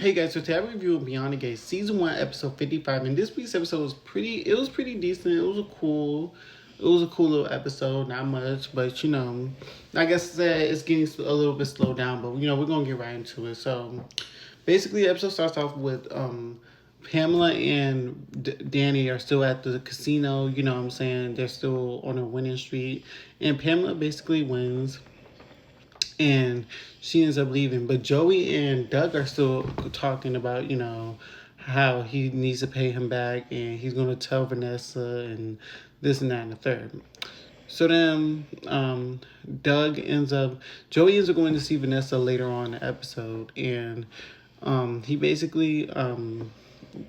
Hey guys, so today I'm reviewing Beyond the Gate season 1 episode 55, and this week's episode was pretty decent. It was a cool little episode, not much, but I guess it's getting a little bit slowed down, but we're gonna get right into it. So basically the episode starts off with Pamela and Danny are still at the casino, you know what I'm saying? They're still on a winning streak, and Pamela basically wins and she ends up leaving. But Joey and Doug are still talking about, how he needs to pay him back and he's going to tell Vanessa and this and that and the third. So then Joey ends up going to see Vanessa later on in the episode, and he basically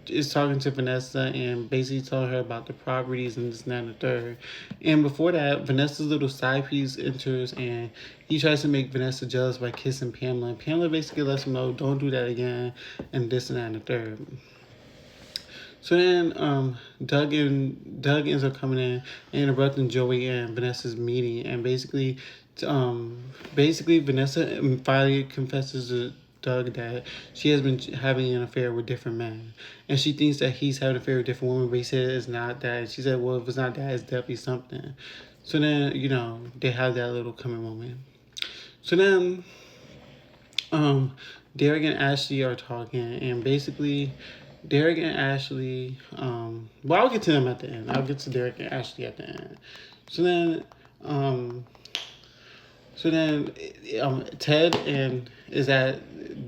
is talking to Vanessa and basically telling her about the properties and this and that and the third. And before that, Vanessa's little side piece enters and he tries to make Vanessa jealous by kissing Pamela. And Pamela basically lets him know, don't do that again, and this and that and the third. So then Doug ends up coming in and interrupting Joey and Vanessa's meeting, and basically Vanessa finally confesses to Doug that she has been having an affair with different men, and she thinks that he's having an affair with different women, but he said it's not that. And she said, well, if it's not that, it's definitely something. So then they have that little coming moment. So then Derek and Ashley are talking, and basically Derek and Ashley, well, I'll get to them at the end. I'll get to Derek and Ashley at the end. So then, Ted and is at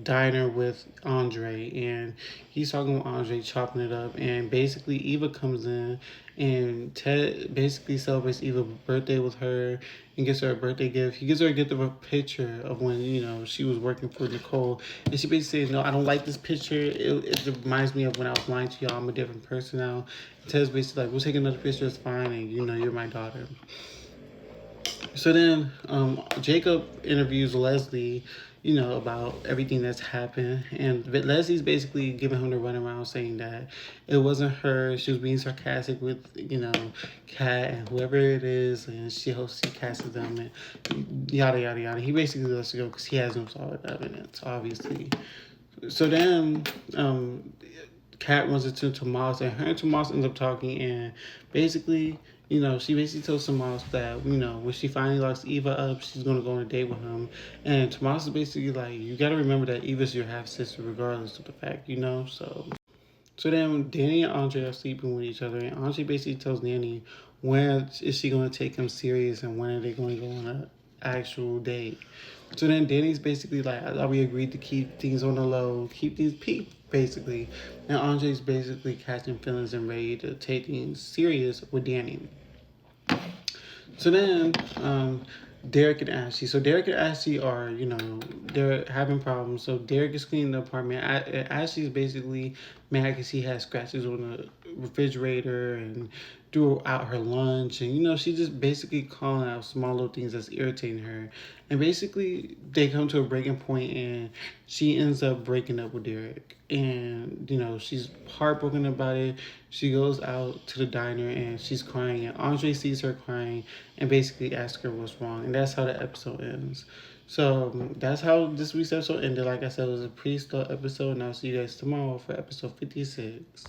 diner with Andre, and he's talking with Andre, chopping it up, and basically Eva comes in, and Ted basically celebrates Eva's birthday with her and gives her a birthday gift. He gives her a gift of a picture of when she was working for Nicole, and she basically says, "No, I don't like this picture. It reminds me of when I was lying to y'all. I'm a different person now." And Ted's basically like, "We'll take another picture. It's fine, and you're my daughter." So then Jacob interviews Leslie, about everything that's happened. And Leslie's basically giving him the runaround, saying that it wasn't her. She was being sarcastic with, Kat and whoever it is. And she hopes she casts them and yada, yada, yada. He basically lets her go because he has no solid evidence, obviously. So then Kat runs into Tomas, and her and Tomas ends up talking, and basically, she basically tells Tomas that, when she finally locks Eva up, she's going to go on a date with him. And Tomas is basically like, you got to remember that Eva's your half-sister regardless of the fact, So then Danny and Andre are sleeping with each other, and Andre basically tells Danny when is she going to take him serious and when are they going to go on an actual date. So then Danny's basically like, I thought we agreed to keep things on the low, keep these peep, basically. And Andre's basically catching feelings and ready to take things serious with Danny. So then Derek and Ashley. So Derek and Ashley are, they're having problems. So Derek is cleaning the apartment. Ashley's basically mad because he has scratches on the refrigerator and throughout her lunch. And, she's just basically calling out small little things that's irritating her. And basically, they come to a breaking point and she ends up breaking up with Derek. And, she's heartbroken about it. She goes out to the diner and she's crying. And Andre sees her crying and basically asks her what's wrong. And that's how the episode ends. So that's how this week's episode ended. Like I said, it was a pretty slow episode. And I'll see you guys tomorrow for episode 56.